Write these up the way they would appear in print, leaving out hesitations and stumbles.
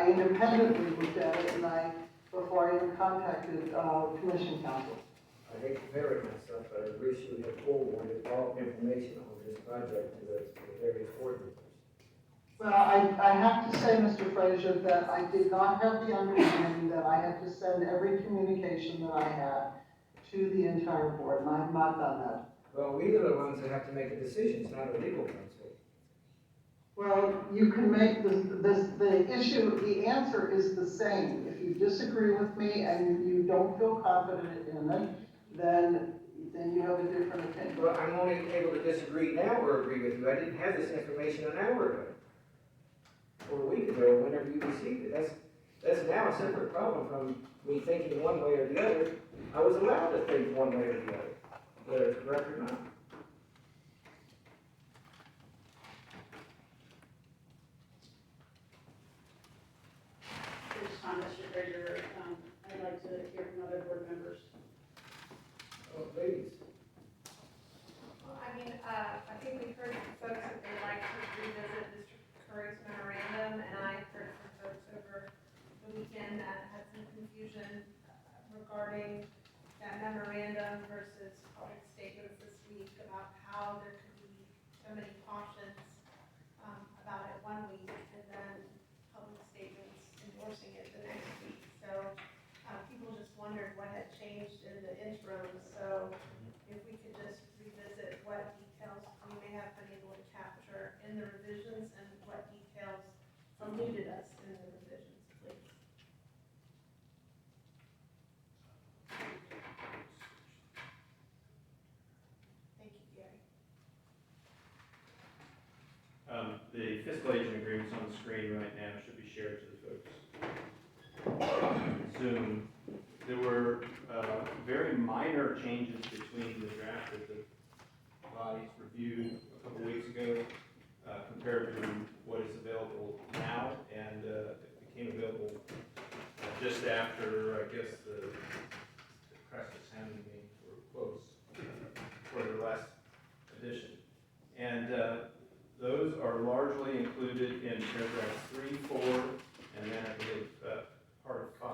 I independently looked at it, before I even contacted, commission council. I hate to parrot myself, but I wish you had forwarded all information on this project to the various board members. Well, I have to say, Mr. Frazier, that I did not have the understanding that I had to send every communication that I had to the entire board, and I have not done that. Well, we are the ones that have to make a decision, it's not a legal counsel. Well, you can make the issue, the answer is the same. If you disagree with me and you don't feel confident in it, then you have a different opinion. Well, I'm only able to disagree now or agree with you. I didn't have this information an hour ago. Or a week ago, whenever you received it. That's now a separate problem from me thinking one way or the other. I was allowed to think one way or the other, whether it's correct or not. This time, Mr. Frazier, I'd like to hear from other board members. Oh, please. Well, I think we've heard from folks that they'd like to revisit Mr. Curry's memorandum, and I heard from folks over the weekend that had some confusion regarding that memorandum versus public statements this week about how there could be so many cautions about it one week and then public statements endorsing it the next week. So people just wondered what had changed in the interim. So if we could just revisit what details we may have been able to capture in the revisions and what details eluded us in the revisions, please. Thank you, Gary. The fiscal agent agreements on the screen right now should be shared to the folks. Zoom. There were very minor changes between the draft that the bodies reviewed a couple weeks ago compared to what is available now, and it became available just after, I guess, the press was handing me for quotes for the last edition. And those are largely included in paragraph 3, 4, and then I believe part of 5.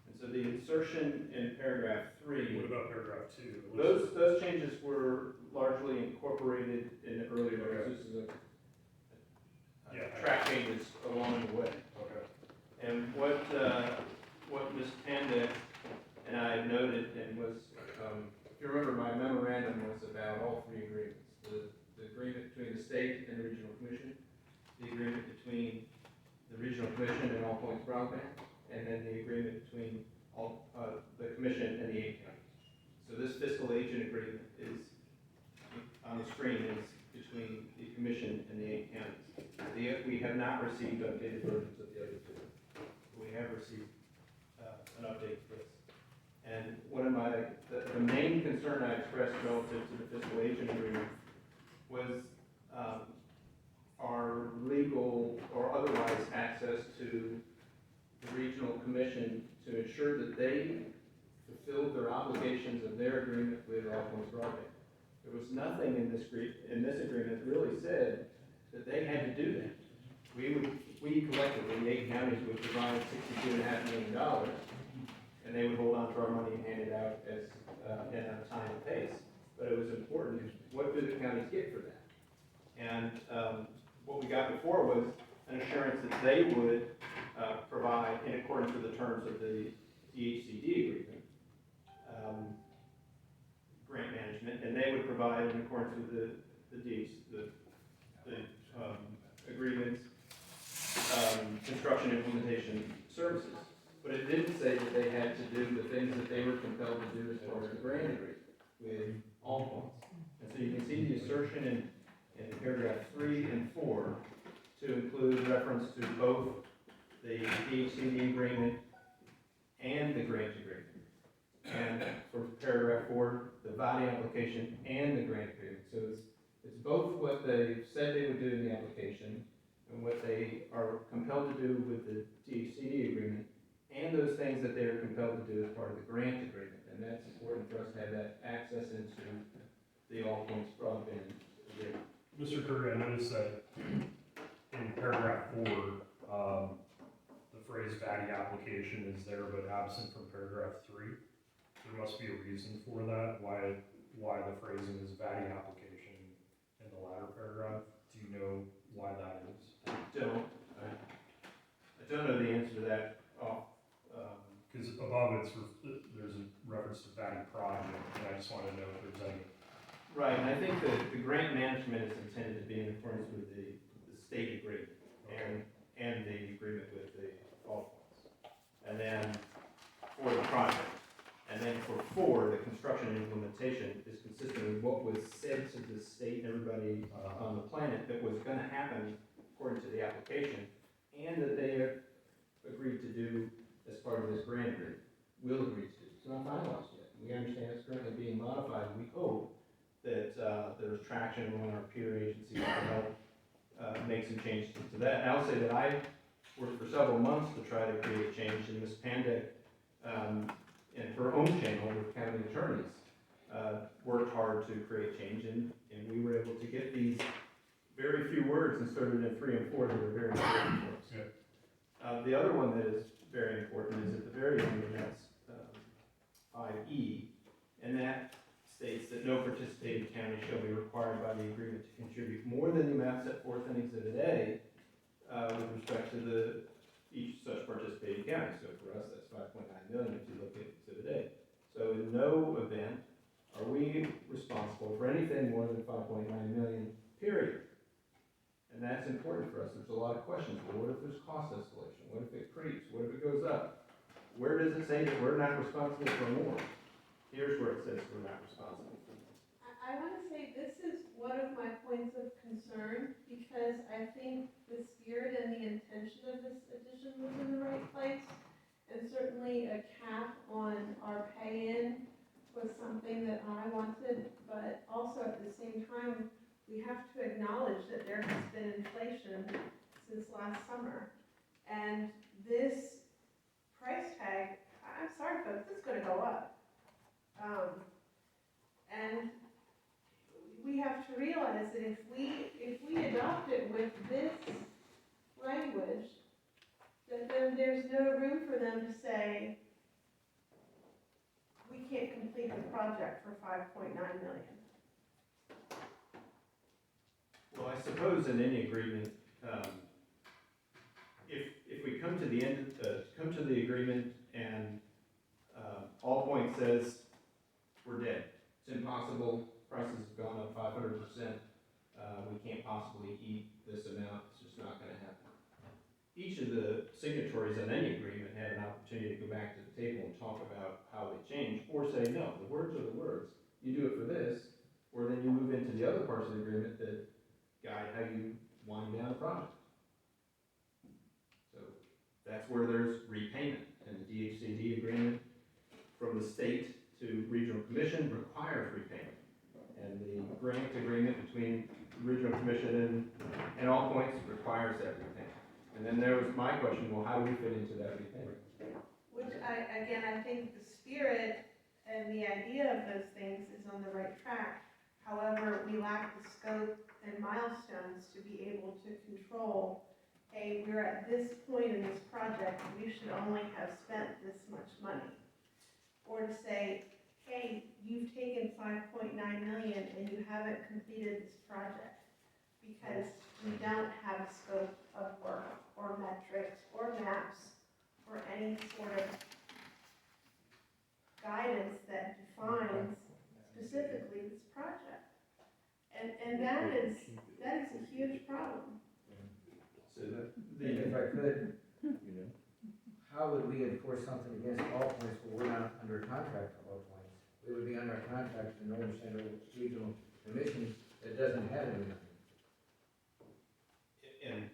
And so the insertion in paragraph 3. What about paragraph 2? Those changes were largely incorporated in the earlier versions. This is track changes along the way. Okay. And what Ms. Panda and I noted, and was, if you remember, my memorandum was about all three agreements. The agreement between the state and the regional commission, the agreement between the regional commission and All Points Broadband, and then the agreement between the commission and the 8 counties. So this fiscal agent agreement is, on the screen, is between the commission and the 8 counties. We have not received updated versions of the other two. We have received an update for this. And one of the main concern I expressed relative to the fiscal agent agreement was our legal or otherwise access to the regional commission to ensure that they fulfilled their obligations of their agreement with All Points Broadband. There was nothing in this agreement that really said that they had to do that. We collectively, the 8 counties, would provide $62.5 million, and they would hold on to our money and hand it out as at a time and pace. But it was important, what do the counties get for that? And what we got before was an assurance that they would provide, in accordance with the terms of the DHCD agreement, grant management, and they would provide, in accordance with the agreements, construction implementation services. But it didn't say that they had to do the things that they were compelled to do as part of the grant agreement with All Points. And so you can see the assertion in paragraph 3 and 4 to include reference to both the DHCD agreement and the grant agreement. And for paragraph 4, the body application and the grant agreement. So it's both what they said they would do in the application and what they are compelled to do with the DHCD agreement, and those things that they are compelled to do as part of the grant agreement. And that's important for us to have that access into the All Points Broadband agreement. Mr. Curry, I noticed that in paragraph 4, the application is there but absent from paragraph 3. There must be a reason for that, why the phrasing is VATI application in the latter paragraph. Do you know why that is? I don't know the answer to that. Because above there's a reference to VATI project, and I just want to know if there's any. Right, and I think that the grant management is intended to be in accordance with the state agreement and the agreement with the all points. And then for the project. And then for the construction and implementation is consistent with what was said to the state and everybody on the planet that was gonna happen according to the application, and that they agreed to do as part of this grant agreement, will agree to do. It's not finalized yet. We understand it's currently being modified, and we hope that there's traction among our peer agencies to help make some changes to that. And I'll say that I worked for several months to try to create change, and Ms. Pandek, in her own channel with county attorneys, worked hard to create change, and we were able to get these very few words inserted in 3 and 4 that are very important for us. Yeah. The other one that is very important is at the very end, and that's 5E, and that states that no participating county shall be required by the agreement to contribute more than the amount set forth in Exhibit A with respect to each such participating county. So for us, that's 5.9 million if you look at Exhibit A. So in no event are we responsible for anything more than 5.9 million, period. And that's important for us. There's a lot of questions. Well, what if there's cost escalation? What if it creeps? What if it goes up? Where does it say that we're not responsible for more? Here's where it says we're not responsible for more. I want to say this is one of my points of concern, because I think the spirit and the intention of this addition was in the right place. And certainly a cap on our pay-in was something that I wanted, but also at the same time, we have to acknowledge that there has been inflation since last summer. And this price tag, I'm sorry folks, it's gonna go up. And we have to realize that if we adopt it with this language, that then there's no room for them to say, we can't complete the project for 5.9 million. Well, I suppose in any agreement, if we come to the end, come to the agreement and all point says we're dead, it's impossible, prices have gone up 500%, we can't possibly eat this amount, it's just not going to happen. Each of the signatories in any agreement had an opportunity to go back to the table and talk about how they change, or say no, the words are the words. You do it for this, or then you move into the other parts of the agreement that guide how you wind down a project. So that's where there's repayment, and the DHCD agreement from the state to regional commission requires repayment. And the grant agreement between the regional commission and all points requires that repayment. And then there was my question, well, how do we fit into that repayment? Which I think the spirit and the idea of those things is on the right track. However, we lack the scope and milestones to be able to control, hey, we're at this point in this project, we should only have spent this much money. Or to say, hey, you've taken 5.9 million and you haven't completed this project because we don't have a scope of work or metrics or maps or any sort of guidance that defines specifically this project. And that is a huge problem. So If I could, how would we enforce something against all points where we're not under contract for all points? We would be under contract to Northern Central Regional Commission that doesn't have any money. and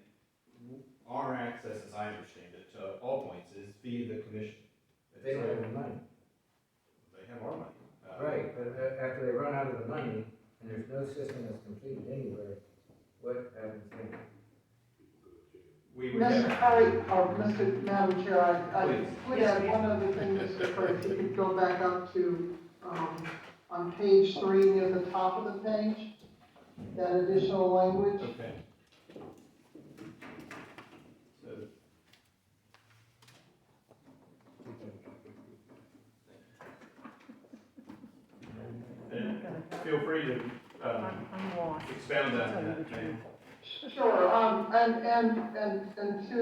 our access, as I understand it, to all points is via the commission. But they don't have any money. They have our money. Right, but after they run out of the money, and there's no system that's completed anywhere, what happens then? We would Mr. have, Curry, Mr. Madam Chair, I Please. would add one other thing, Mr. Curry, if you could go back up to, on page 3 near the top of the page, that additional language. okay. So, free to, expound on that, ma'am. Sure, and to,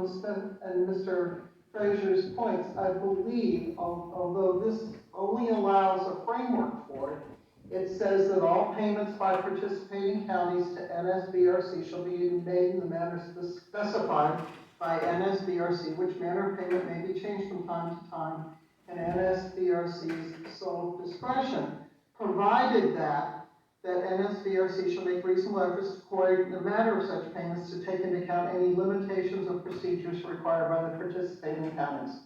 Ms. Smith and Mr. Frazier's points, I believe, although this only allows a framework for it, it says that all payments by participating counties to NSBRC shall be made in the manner specified by NSBRC, which manner of payment may be changed from time to time, and NSBRC's sole discretion, provided that NSBRC shall make reasonable efforts to coordinate the matter of such payments to take into account any limitations of procedures required by the participating counties.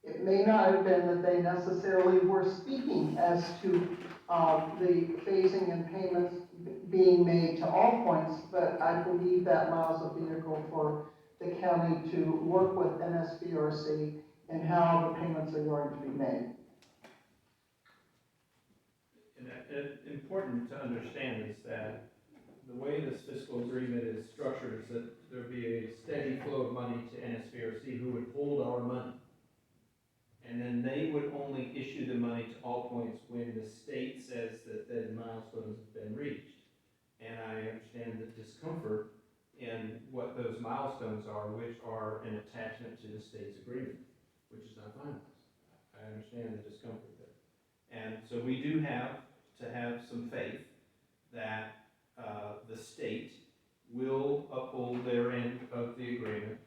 It may not have been that they necessarily were speaking as to the phasing and payments being made to all points, but I believe that allows a vehicle for the county to work with NSBRC in how the payments are going to be made. And important to understand is that the way this fiscal agreement is structured is that there be a steady flow of money to NSBRC who would hold our money. And then they would only issue the money to all points when the state says that the milestones have been reached. And I understand the discomfort in what those milestones are, which are an attachment to the state's agreement, which is not finalized. I understand the discomfort there. And so we do have to have some faith that the state will uphold their end of the agreement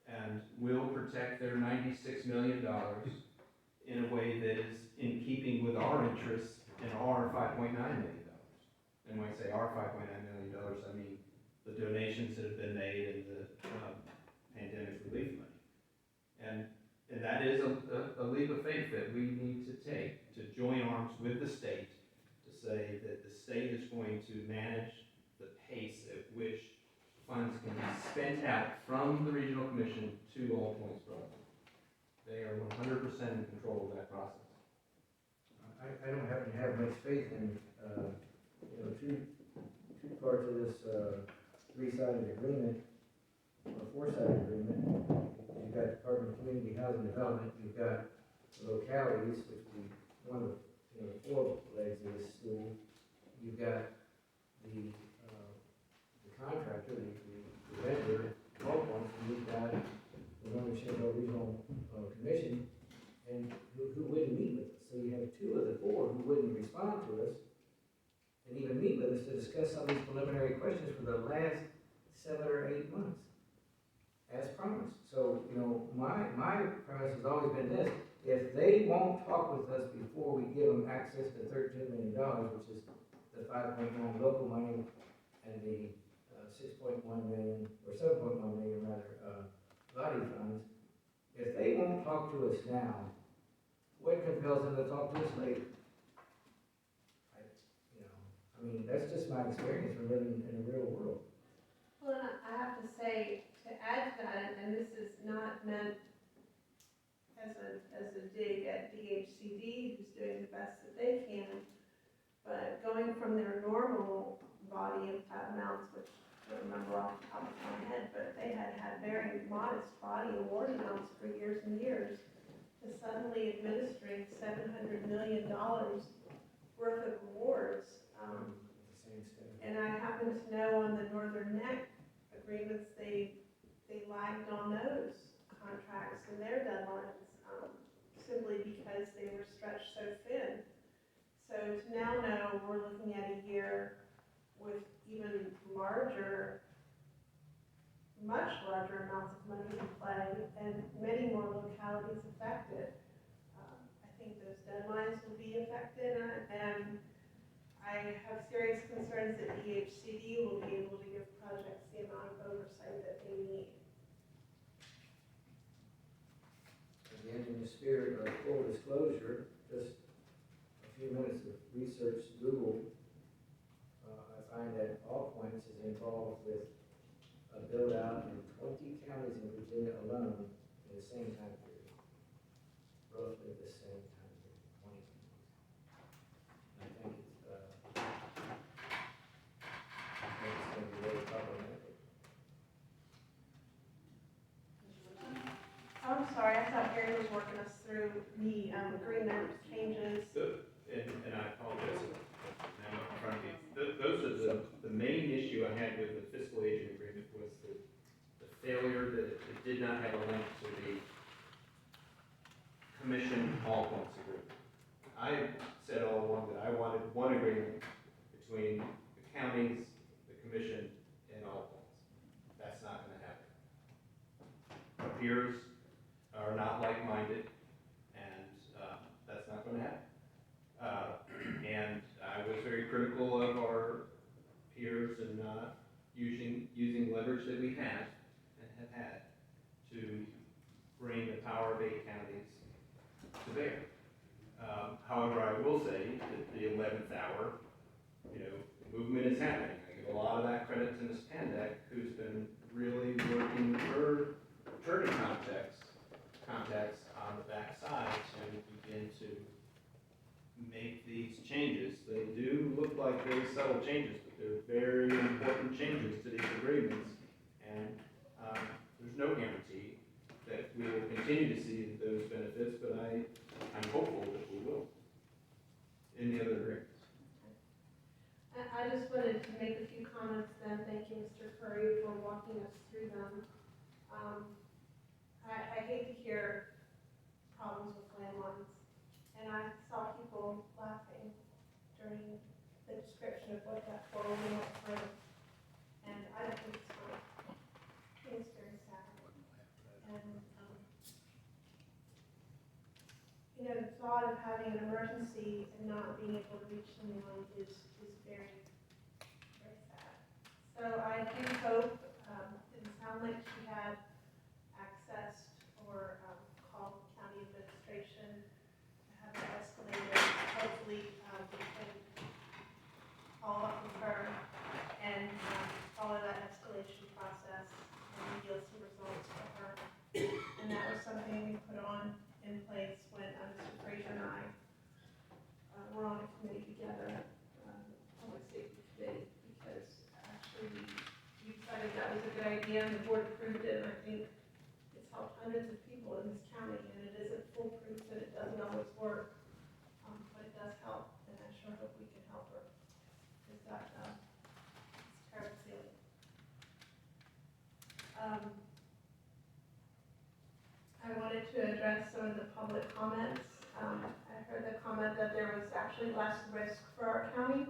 and will protect their $96 million in a way that is in keeping with our interests and our $5.9 million. And when I say our $5.9 million, I mean the donations that have been made and the pandemic relief money. And that is a leap of faith that we need to take, to join arms with the state, to say that the state is going to manage the pace at which funds can be spent out from the regional commission to all points broadband. They are 100% in control of that process. I don't happen to have much faith in, two parts of this, three-sided agreement, or four-sided agreement. You've got Department of Community Housing Development, you've got localities, which be one of, the four legs of this stool. You've got the contractor, the vendor, all points, and you've got the Northern Shenandoah Regional Commission, and who wouldn't meet with us. So you have two of the four who wouldn't respond to us, and even meet with us to discuss some of these preliminary questions for the last 7 or 8 months, as promised. So, my premise has always been this: if they won't talk with us before we give them access to $13 million, which is the 5.9 local money and the 6.1 million, or 7.1 million rather, body funds, if they won't talk to us now, what compels them to talk to us later? That's just my experience from living in the real world. Well, and I have to say, to add to that, and this is not meant as a dig at DHCD, who's doing the best that they can, but going from their normal body of amounts, which I don't remember off the top of my head, but they had very modest body award amounts for years and years, to suddenly administering $700 million worth of awards. And I happen to know on the Northern Neck agreements, they lagged on those contracts and their deadlines, simply because they were stretched so thin. So to now know we're looking at a year with even much larger amounts of money in play and many more localities affected. I think those deadlines will be affected, and I have serious concerns that DHCD will be able to give projects the amount of oversight that they need. Again, in the spirit of full disclosure, just a few minutes of research to Google, I find that All Points is involved with a build out in 20 counties in Virginia alone in the same time period. Roughly the same time period, 20 counties. I think it's going to be very problematic. Oh, I'm sorry, I thought Gary was working us through the agreement changes. And I apologize. Now issue I had with the fiscal agent agreement was the failure that it did not have a link to the commission all points agreement. I said all along that I wanted one agreement between the counties, the commission, and all points. That's not gonna happen. Our peers are not like-minded, and, that's not gonna happen. And I was very critical of our peers and not using leverage that we have and have had to bring the power of 8 counties to bear. However, I will say that the 11th hour, movement is happening. I give a lot of that credit to Ms. Pandek, who's been really working her attorney contacts on the backside to begin to make these changes. They do look like very subtle changes, but they're very important changes to these agreements. And there's no guarantee that we will continue to see those benefits, but I'm hopeful that we will. Any other agreements? I just wanted to make a few comments then, thank you, Mr. Curry, for walking us through them. I hate to hear problems with landlines, and I saw people laughing during the description of what that 401 was like, and I don't think it's funny. I think it's very sad. And, the thought of having an emergency and not being able to reach someone is very, very sad. So I do hope, it didn't sound like she had access or called county administration to have it escalated. Hopefully, we can follow up with her and follow that escalation process and yield some results for her. And that was something we put on in place when Mr. Fraser and I were on a committee together, public safety committee, because actually you decided that was a good idea and the board approved it, and I think it's helped hundreds of people in this county, and it isn't foolproof and it doesn't always work, but it does help, and I sure hope we can help her, because that, it's a terrible feeling. I wanted to address some of the public comments. I heard the comment that there was actually less risk for our county.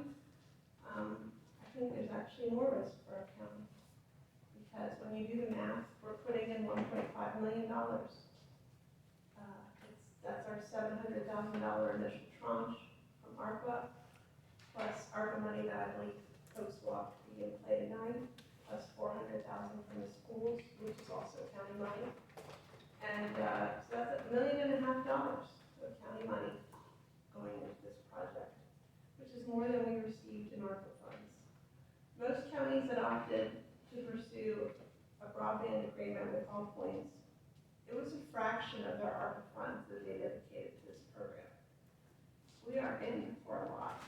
I think there's actually more risk for our county. Because when you do the math, we're putting in $1.5 million. That's our $700,000 initial tranche from ARPA, plus ARPA money that I believe folks will have to be in play tonight, plus $400,000 from the schools, which is also county money. And so that's $1.5 million of county money going into this project, which is more than we received in ARPA funds. Most counties that opted to pursue a broadband agreement with All Points, it was a fraction of their ARPA funds that they dedicated to this program. We are in for a lot.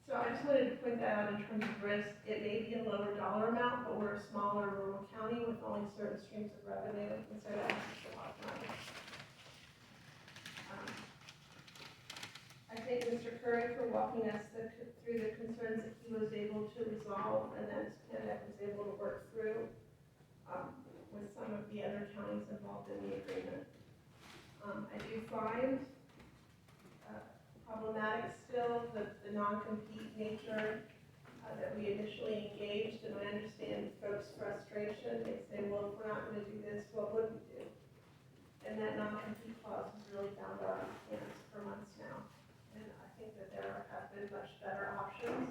So I just wanted to point that out in terms of risk. It may be a lower dollar amount, but we're a smaller rural county with only certain streams of revenue, and so that makes a lot of money. I thank Mr. Curry for walking us through the concerns that he was able to resolve, and that Pandek was able to work through with some of the other counties involved in the agreement. I do find problematic still the non-compete nature that we initially engaged, and I understand folks' frustration. They say, well, if we're not going to do this, what would we do? And that non-compete clause has really bound our hands for months now. And I think that there have been much better options.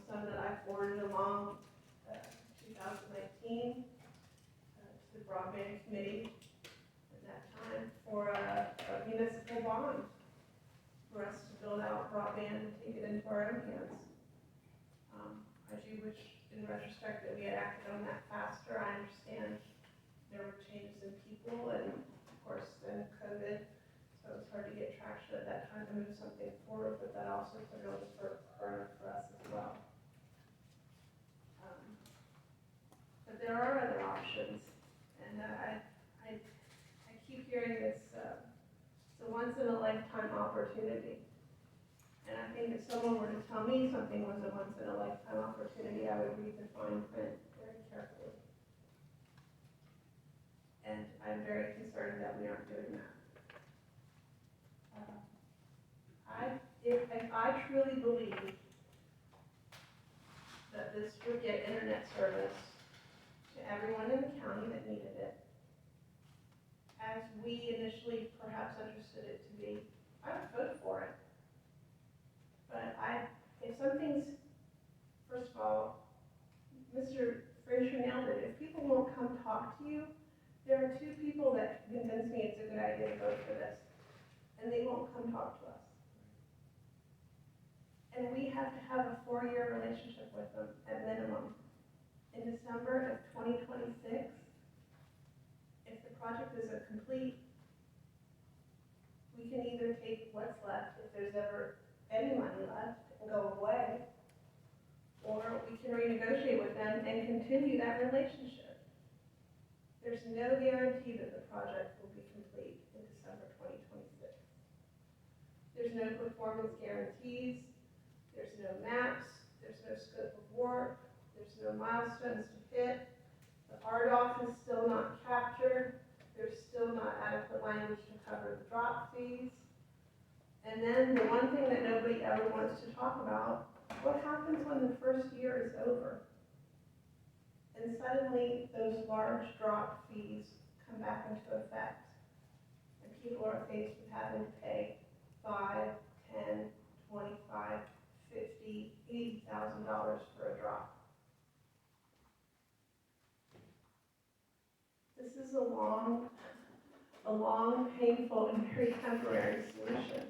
Some that I forwarded along 2019 to the broadband committee at that time for a municipal bond for us to build out broadband and take it into our own hands. I do wish, in retrospect, that we had acted on that faster. I understand there were changes in people, and of course then COVID, so it was hard to get traction at that time to move something forward, but that also put it on the burner for us as well. But there are other options, and I keep hearing this, it's a once in a lifetime opportunity. And I think if someone were to tell me something was a once in a lifetime opportunity, I would read the fine print very carefully. And I'm very concerned that we aren't doing that. If I truly believe that this would get internet service to everyone in the county that needed it, as we initially perhaps understood it to be, I would vote for it. But if something's, first of all, Mr. Frazier nailed it, if people won't come talk to you, there are two people that convince me it's a good idea to vote for this, and they won't come talk to us. And we have to have a 4-year relationship with them at minimum. In December of 2026, if the project isn't complete, we can either take what's left, if there's ever any money left, and go away, or we can renegotiate with them and continue that relationship. There's no guarantee that the project will be complete in December 2026. There's no performance guarantees. There's no maps, there's no scope of work, there's no milestones to hit, the RDOF is still not captured, there's still not adequate language to cover the drop fees. And then the one thing that nobody ever wants to talk about, what happens when the first year is over? And suddenly those large drop fees come back into effect. And people are faced with having to pay $5, $10, $25, $50,000, $80,000 for a drop. This is a long, painful, and very temporary solution.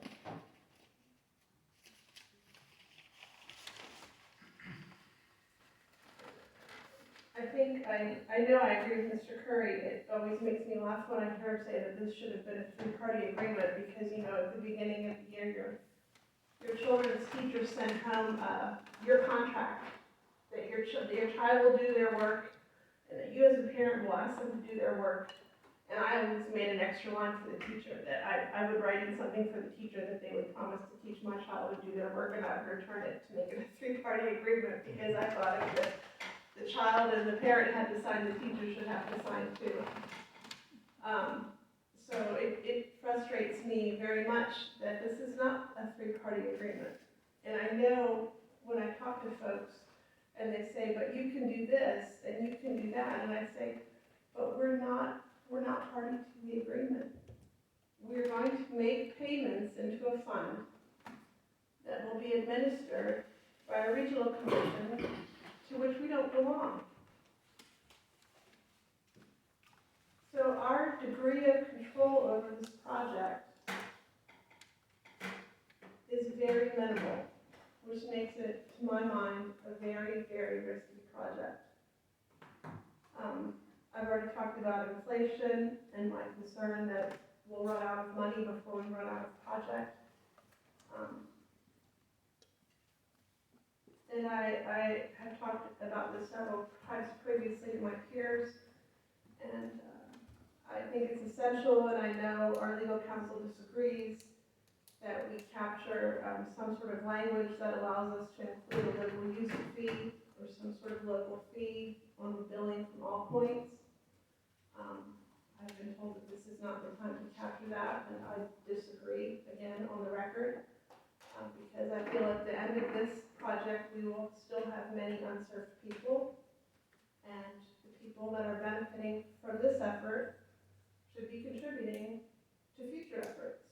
I know I agree with Mr. Curry. It always makes me laugh when I hear him say that this should have been a 3-party agreement because, at the beginning of the year, your children's teachers send home your contract, that your child will do their work, and that you as a parent will ask them to do their work. And I always made an extra line for the teacher, that I would write in something for the teacher that they would promise to teach my child would do their work, and I would return it to make it a 3-party agreement, because I thought that the child and the parent had to sign, the teacher should have to sign too. So it frustrates me very much that this is not a 3-party agreement. And I know when I talk to folks and they say, but you can do this and you can do that, and I say, but we're not party to the agreement. We're going to make payments into a fund that will be administered by a regional commission to which we don't belong. So our degree of control over this project is very minimal, which makes it, to my mind, a very, very risky project. I've already talked about inflation and my concern that we'll run out of money before we run out of project. And I have talked about this several times previously to my peers, and I think it's essential, and I know our legal counsel disagrees, that we capture some sort of language that allows us to include a local user fee or some sort of local fee on the billing from all points. I've been told that this is not the time to capture that, and I disagree, again, on the record, because I feel at the end of this project, we will still have many unserved people, and the people that are benefiting from this effort should be contributing to future efforts.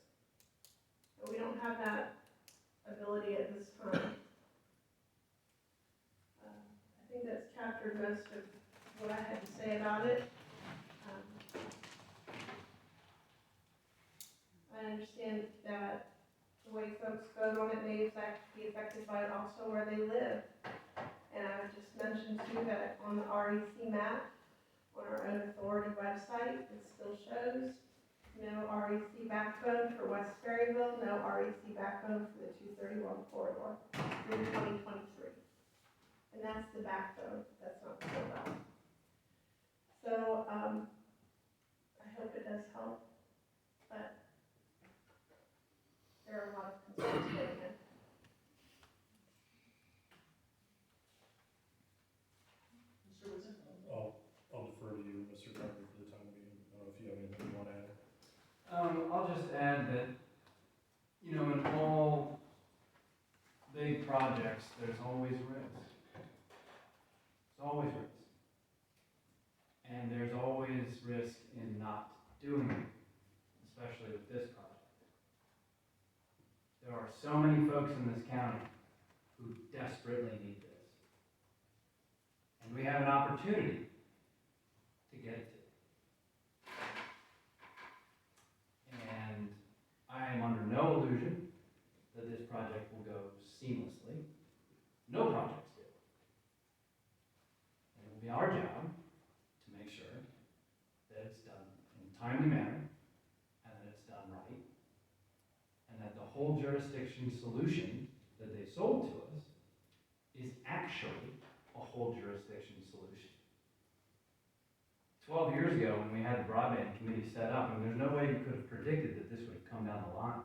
But we don't have that ability at this time. I think that's captured most of what I had to say about it. I understand that the way folks vote on it may be affected by also where they live. And I would just mention too that on the REC map, on our own authority website, it still shows no REC backbone for West Perryville, no REC backbone for the 231 corridor through 2023. And that's the backbone, that's not the build-out. So, I hope it does help, but there are a lot of concerns going in. projects, there's always risk. There's always risk. And there's always risk in not doing it, especially with this project. There are so many folks in this county who desperately need this. And we have an opportunity to get it to them. And I am under no illusion that this project will go seamlessly. No projects do. And it will be our job to make sure that it's done in a timely manner, and that it's done right, and that the whole jurisdiction solution that they sold to us is actually a whole jurisdiction solution. 12 years ago, when we had the broadband committee set up, and there's no way you could have predicted that this would have come down the line.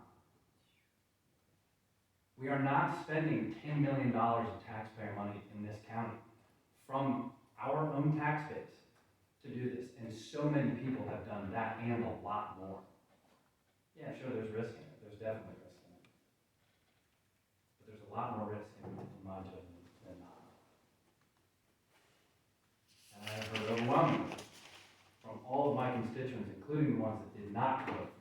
We are not spending $10 million of taxpayer money in this county from our own tax base to do this, and so many people have done that and a lot more. Yeah, sure, there's risk in it, there's definitely risk in it. But there's a lot more risk in my judgment than not. And I have heard overwhelmingly from all of my constituents, including the ones that did not vote